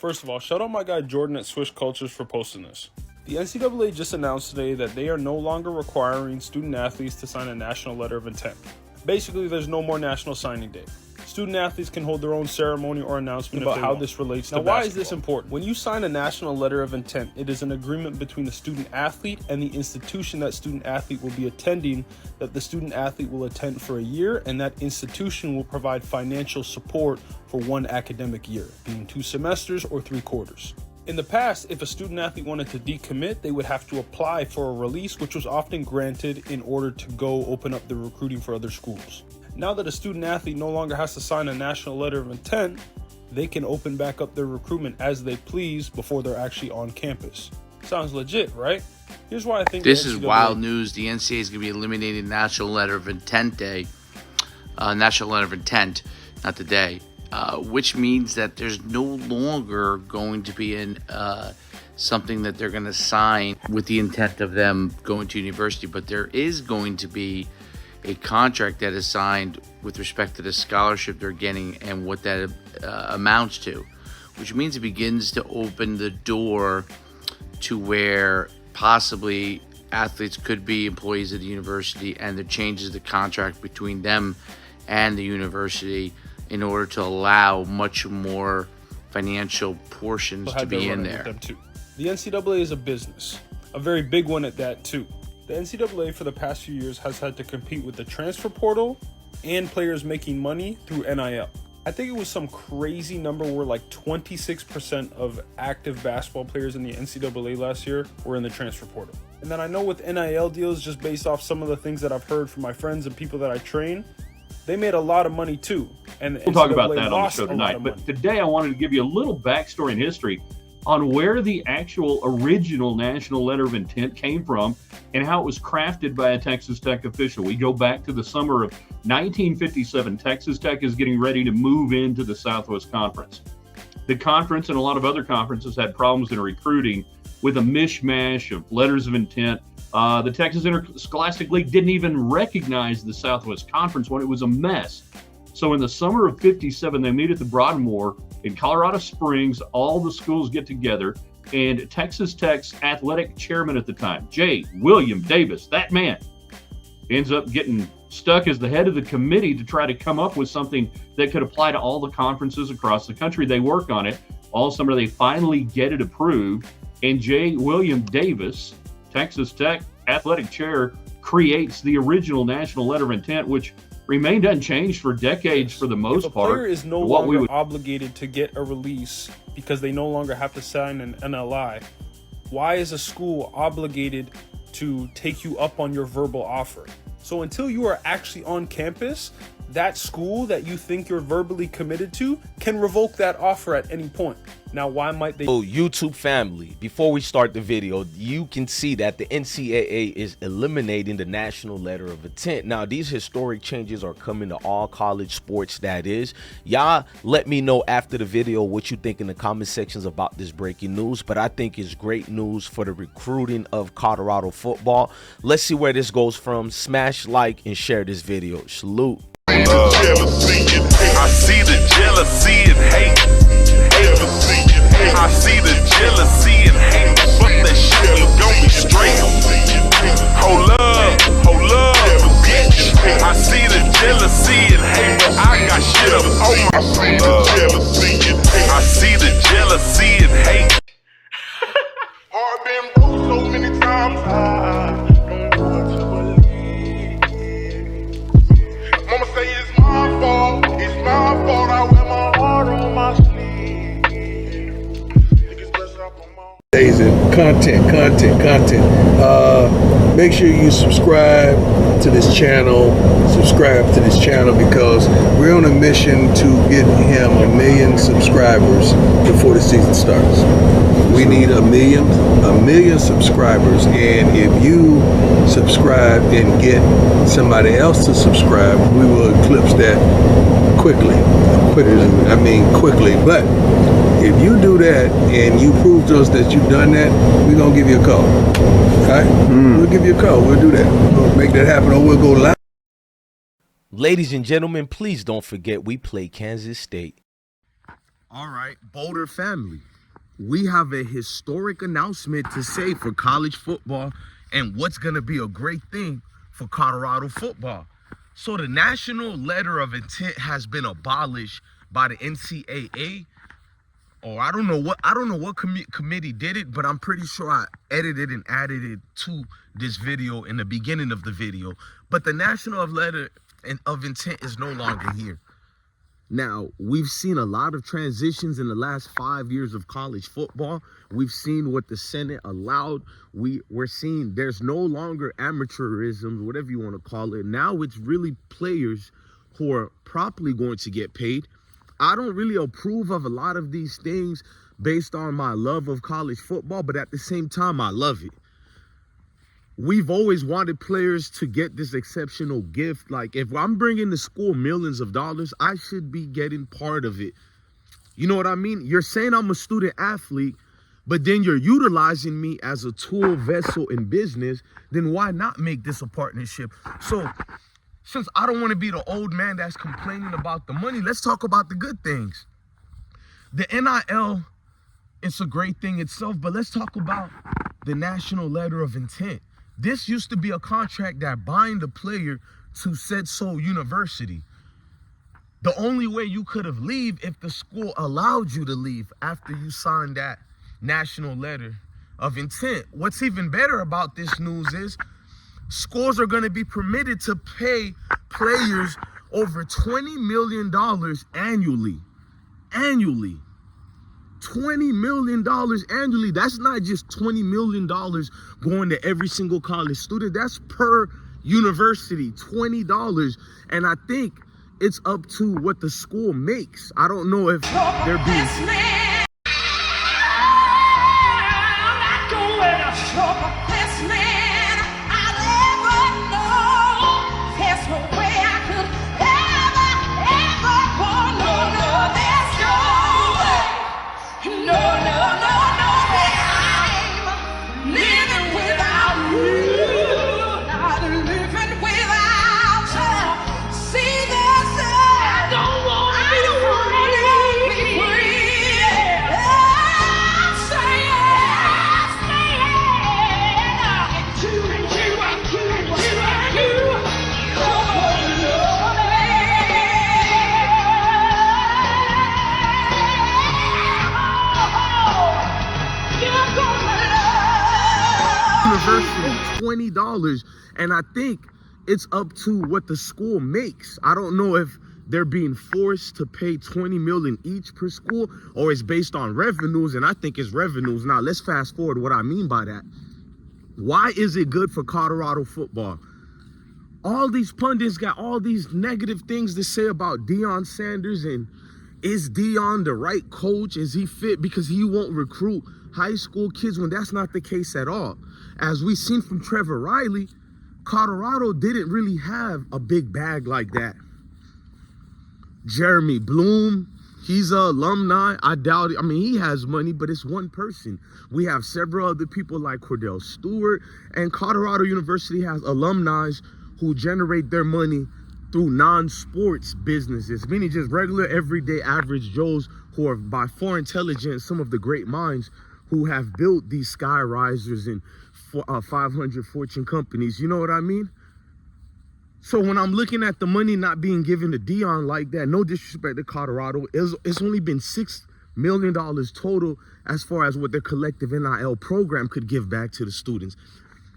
First of all, shout out my guy Jordan at Swish Cultures for posting this. The NCAA just announced today that they are no longer requiring student athletes to sign a national letter of intent. Basically, there's no more National Signing Day. Student athletes can hold their own ceremony or announcement about how this relates to basketball. Now, why is this important? When you sign a national letter of intent, it is an agreement between the student athlete and the institution that student athlete will be attending, that the student athlete will attend for a year, and that institution will provide financial support for one academic year, being 2 semesters or 3 quarters. In the past, if a student athlete wanted to decommit, they would have to apply for a release, which was often granted in order to go open up the recruiting for other schools. Now that a student athlete no longer has to sign a national letter of intent, they can open back up their recruitment as they please before they're actually on campus. Sounds legit, right? Here's why I think this is wild news. The NCAA is going to be eliminating National Letter of Intent Day, National Letter of Intent, not the day, which means that there's no longer going to be something that they're going to sign with the intent of them going to university, but there is going to be a contract that is signed with respect to the scholarship they're getting and what that amounts to, which means it begins to open the door to where possibly athletes could be employees of the university, and it changes the contract between them and the university in order to allow much more financial portions to be in there. The NCAA is a business, a very big one at that too. The NCAA for the past few years has had to compete with the transfer portal and players making money through NIL. I think it was some crazy number where like 26% of active basketball players in the NCAA last year were in the transfer portal. And then I know with NIL deals, just based off some of the things that I've heard from my friends and people that I train, they made a lot of money too. And we'll talk about that on the show tonight. But today I wanted to give you a little backstory and history on where the actual original National Letter of Intent came from and how it was crafted by a Texas Tech official. We go back to the summer of 1957. Texas Tech is getting ready to move into the Southwest Conference. The conference and a lot of other conferences had problems in recruiting with a mishmash of letters of intent. The Texas Interscholastic League didn't even recognize the Southwest Conference when it was a mess. So in the summer of 57, they meet at the Broadmoor in Colorado Springs. All the schools get together, and Texas Tech's athletic chairman at the time, J. William Davis, that man, ends up getting stuck as the head of the committee to try to come up with something that could apply to all the conferences across the country. They work on it all summer. They finally get it approved, and J. William Davis, Texas Tech athletic chair, creates the original National Letter of Intent, which remained unchanged for decades for the most part. If a player is no longer obligated to get a release because they no longer have to sign an NLI, why is a school obligated to take you up on your verbal offer? So until you are actually on campus, that school that you think you're verbally committed to can revoke that offer at any point. Now, why might they? So YouTube family, before we start the video, you can see that the NCAA is eliminating the National Letter of Intent. Now, these historic changes are coming to all college sports, that is. Y'all let me know after the video what you think in the comment sections about this breaking news, but I think it's great news for the recruiting of Colorado football. Let's see where this goes from. Smash like and share this video. Salute. I see the jealousy and hate. I see the jealousy and hate. Fuck that shit, we gon' be straight. Hold up, bitch. I see the jealousy and hate, but I got shit up on my sleeve. I see the jealousy and hate. I've been broke so many times. I don't know what to believe. Mama say it's my fault. It's my fault. I wear my heart on my sleeve. Content. Make sure you subscribe to this channel. Because we're on a mission to get him 1 million subscribers before the season starts. We need a million subscribers, and if you subscribe and get somebody else to subscribe, we will eclipse that quickly. But if you do that and you prove to us that you've done that, we're gonna give you a call. All right? We'll give you a call. We'll do that. We'll make that happen, or we'll go live. Ladies and gentlemen, please don't forget we play Kansas State. All right, Boulder family. we have a historic announcement to say for college football and what's going to be a great thing for Colorado football. So the national letter of intent has been abolished by the NCAA, or I don't know what committee did it, but I'm pretty sure I edited and added it to this video in the beginning of the video. But the national letter of intent is no longer here. Now, we've seen a lot of transitions in the last 5 years of college football. We've seen what the Senate allowed. We're seeing there's no longer amateurism, whatever you want to call it. Now it's really players who are properly going to get paid. I don't really approve of a lot of these things based on my love of college football, but at the same time, I love it. We've always wanted players to get this exceptional gift. Like, if I'm bringing the school millions of dollars, I should be getting part of it. You know what I mean? You're saying I'm a student athlete, but then you're utilizing me as a tool, vessel in business. Then why not make this a partnership? So since I don't want to be the old man that's complaining about the money, let's talk about the good things. The NIL, it's a great thing itself, but let's talk about the national letter of intent. This used to be a contract that bind the player to said so university. The only way you could have leave if the school allowed you to leave after you signed that national letter of intent. What's even better about this news is schools are going to be permitted to pay players over $20 million annually. Annually. $20 million annually. That's not just $20 million going to every single college student. That's per university, $20. And I think it's up to what the school makes. I don't know if they're being... University, $20, and I think it's up to what the school makes. I don't know if they're being forced to pay $20 million each per school, or it's based on revenues, and I think it's revenues. Now let's fast forward what I mean by that. Why is it good for Colorado football? All these pundits got all these negative things to say about Deion Sanders, and is Deion the right coach? Is he fit because he won't recruit high school kids, when that's not the case at all? As we've seen from Trevor Riley, Colorado didn't really have a big bag like that. Jeremy Bloom, he's an alumni. I doubt it. I mean, he has money, but it's one person. We have several other people like Cordell Stewart, and Colorado University has alumni who generate their money through non-sports businesses, meaning just regular, everyday, average Joes who are by far intelligent, some of the great minds who have built these sky risers and 500 Fortune companies. You know what I mean? So when I'm looking at the money not being given to Deion like that, no disrespect to Colorado, it's only been $6 million total as far as what their collective NIL program could give back to the students.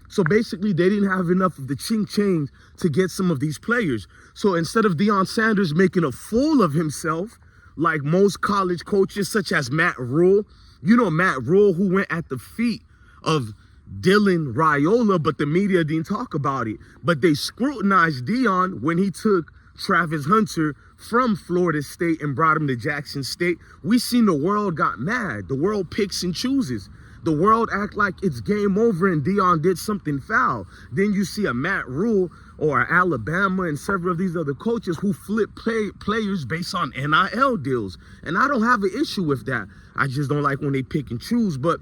So basically, they didn't have enough of the ching change to get some of these players. So instead of Deion Sanders making a fool of himself, like most college coaches, such as Matt Rule, you know Matt Rule, who went at the feet of Dylan Raiola, but the media didn't talk about it. But they scrutinized Deion when he took Travis Hunter from Florida State and brought him to Jackson State. We seen the world got mad. The world picks and chooses. The world act like it's game over and Deion did something foul. Then you see a Matt Rule or Alabama and several of these other coaches who flip players based on NIL deals. And I don't have an issue with that. I just don't like when they pick and choose. But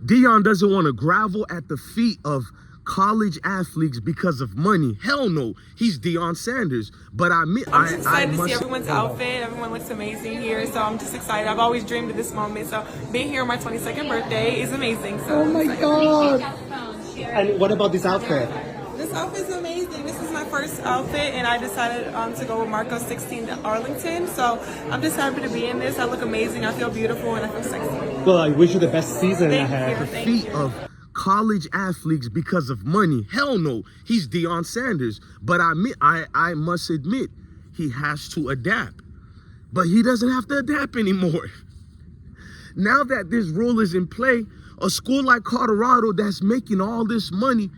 Deion doesn't want to grovel at the feet of college athletes because of money. Hell no, he's Deion Sanders. But I'm just excited to see everyone's outfit. Everyone looks amazing here, so I'm just excited. I've always dreamed of this moment, so being here on my 22nd birthday is amazing. So oh my God! And what about this outfit? This outfit is amazing. This is my first outfit, and I decided to go with Marco 16 to Arlington. So I'm just happy to be in this. I look amazing. I feel beautiful, and I feel sexy. Well, I wish you the best season ahead. The feet of college athletes because of money. Hell no, he's Deion Sanders. But I must admit, he has to adapt. But he doesn't have to adapt anymore. Now that this rule is in play, a school like Colorado that's making all this money,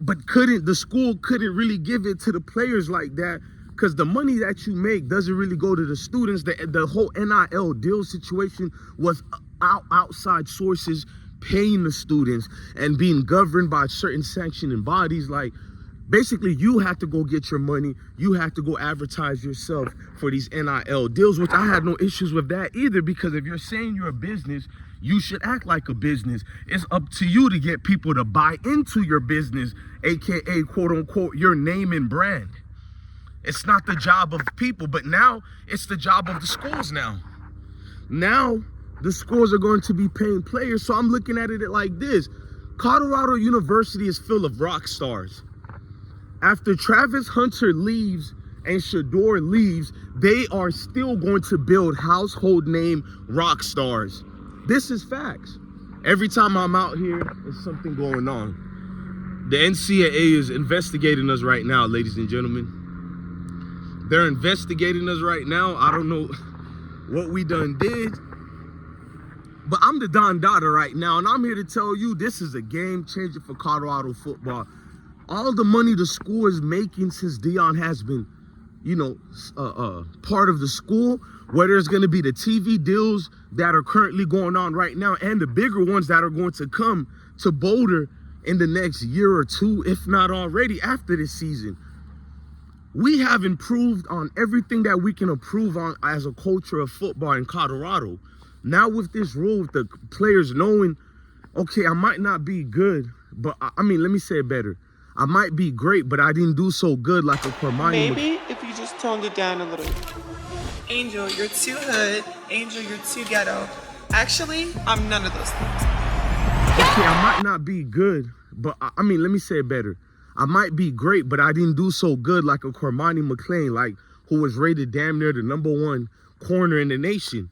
but the school couldn't really give it to the players like that, because the money that you make doesn't really go to the students. The whole NIL deal situation was outside sources paying the students and being governed by certain sanctioning bodies. Like, basically, you have to go get your money. You have to go advertise yourself for these NIL deals, which I had no issues with that either, because if you're saying you're a business, you should act like a business. It's up to you to get people to buy into your business, aka quote unquote your name and brand. It's not the job of people, but now it's the job of the schools now. Now the schools are going to be paying players. So I'm looking at it like this. Colorado University is full of rock stars. After Travis Hunter leaves and Shador leaves, they are still going to build household name rock stars. This is facts. Every time I'm out here, there's something going on. The NCAA is investigating us right now, ladies and gentlemen. They're investigating us right now. I don't know what we done did, but I'm the Don Dada right now, and I'm here to tell you this is a game changer for Colorado football. All the money the school is making since Deion has been, part of the school, whether it's going to be the TV deals that are currently going on right now and the bigger ones that are going to come to Boulder in the next year or two, if not already after this season. We have improved on everything that we can improve on as a culture of football in Colorado. Now with this rule, with the players knowing, okay, I might not be good, but let me say it better. I might be great, but I didn't do so good like a Cormani. Maybe if you just toned it down a little. Angel, you're too hood. Angel, you're too ghetto. Actually, I'm none of those things. Okay, I might not be good, but let me say it better. I might be great, but I didn't do so good like a Cormani McClain, like who was rated damn near the #1 corner in the nation.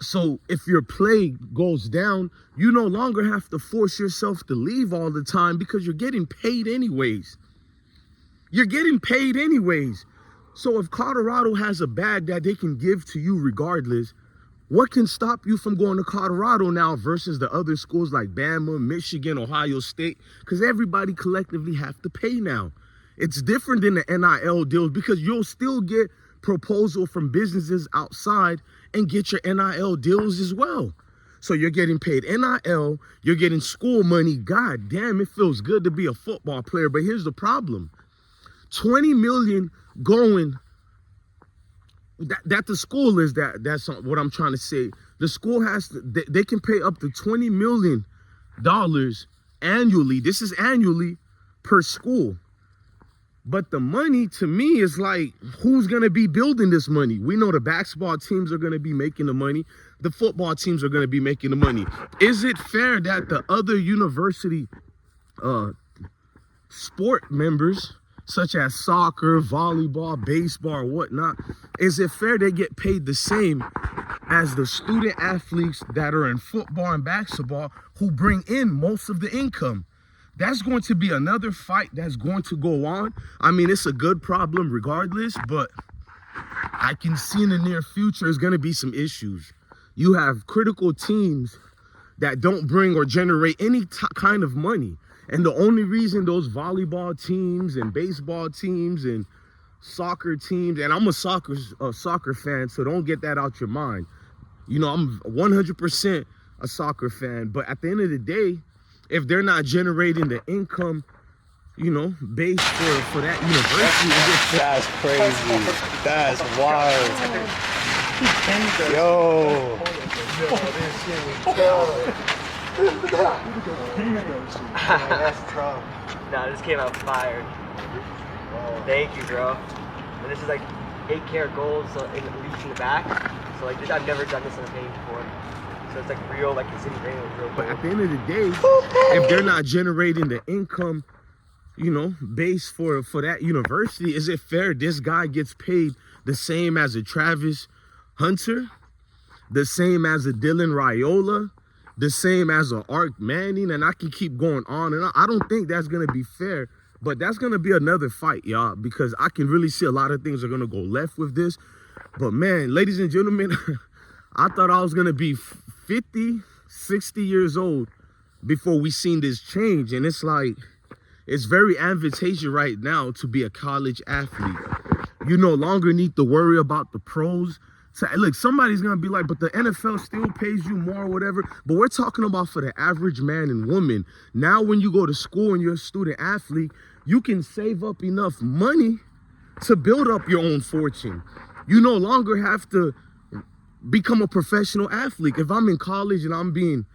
So if your play goes down, you no longer have to force yourself to leave all the time because you're getting paid anyways. You're getting paid anyways. So if Colorado has a bag that they can give to you regardless, what can stop you from going to Colorado now versus the other schools like Bama, Michigan, Ohio State? Because everybody collectively have to pay now. It's different than the NIL deals because you'll still get proposal from businesses outside and get your NIL deals as well. So you're getting paid NIL, you're getting school money. God damn, it feels good to be a football player. But here's the problem. 20 million going, that the school is that's what I'm trying to say. The school has to, they can pay up to $20 million annually. This is annually per school. But the money to me is like, who's going to be building this money? We know the basketball teams are going to be making the money. The football teams are going to be making the money. Is it fair that the other university sport members, such as soccer, volleyball, baseball, or whatnot, is it fair they get paid the same as the student athletes that are in football and basketball who bring in most of the income? That's going to be another fight that's going to go on. I mean, it's a good problem regardless, but I can see in the near future there's going to be some issues. You have critical teams that don't bring or generate any kind of money. And the only reason those volleyball teams and baseball teams and soccer teams, and I'm a soccer fan, so don't get that out your mind. I'm 100% a soccer fan, but at the end of the day, if they're not generating the income, base for that university. That's crazy. That's wild. Yo. That's tough. Nah, this came out fired. Thank you, bro. And this is like 8 karat gold, so in the leaf in the back. So like this, I've never done this in a painting before. So it's like real, like the city grain was real. But at the end of the day, if they're not generating the income, you know, base for that university, is it fair this guy gets paid the same as a Travis Hunter, the same as a Dylan Raiola, the same as a Art Manning, and I can keep going on and on. I don't think that's gonna be fair, but that's gonna be another fight, y'all, because I can really see a lot of things are gonna go left with this. But man, ladies and gentlemen, I thought I was gonna be 50, 60 years old before we seen this change, and it's like, it's very advantageous right now to be a college athlete. You no longer need to worry about the pros. So, look, somebody's going to be like, but the NFL still pays you more or whatever. But we're talking about for the average man and woman. Now, when you go to school and you're a student athlete, you can save up enough money to build up your own fortune. You no longer have to become a professional athlete. If I'm in college and I'm being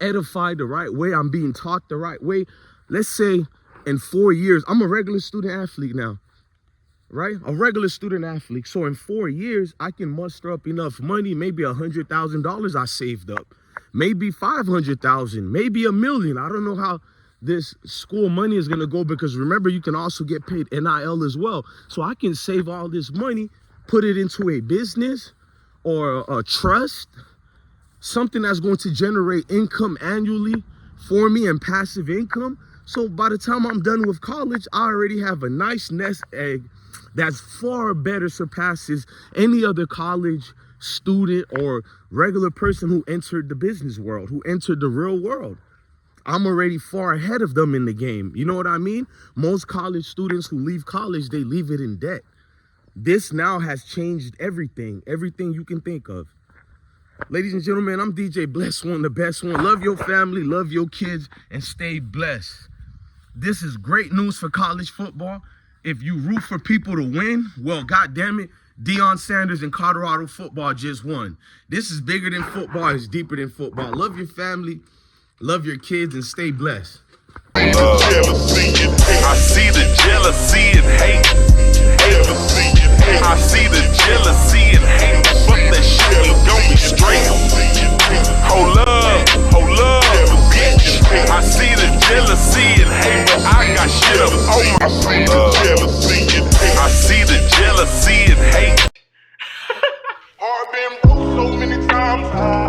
edified the right way, I'm being taught the right way, let's say in 4 years, I'm a regular student athlete now, right? A regular student athlete. So in 4 years, I can muster up enough money, maybe $100,000 I saved up, maybe 500,000, maybe $1 million. I don't know how this school money is going to go, because remember, you can also get paid NIL as well. So I can save all this money, put it into a business or a trust, something that's going to generate income annually for me and passive income. So by the time I'm done with college, I already have a nice nest egg that's far better surpasses any other college student or regular person who entered the business world, who entered the real world. I'm already far ahead of them in the game. You know what I mean? Most college students who leave college, they leave it in debt. This now has changed everything you can think of. Ladies and gentlemen, I'm DJ BlessOne, the best one. Love your family, love your kids, and stay blessed. This is great news for college football. If you root for people to win, well, goddamn it, Deion Sanders and Colorado football just won. This is bigger than football. It's deeper than football. Love your family, love your kids, and stay blessed. I see the jealousy and hate. I see the jealousy and hate. Fuck that shit, we gon' be straight. Hold up, bitch. I see the jealousy and hate, but I got shit up on my I see the jealousy and hate. I've been broke so many times.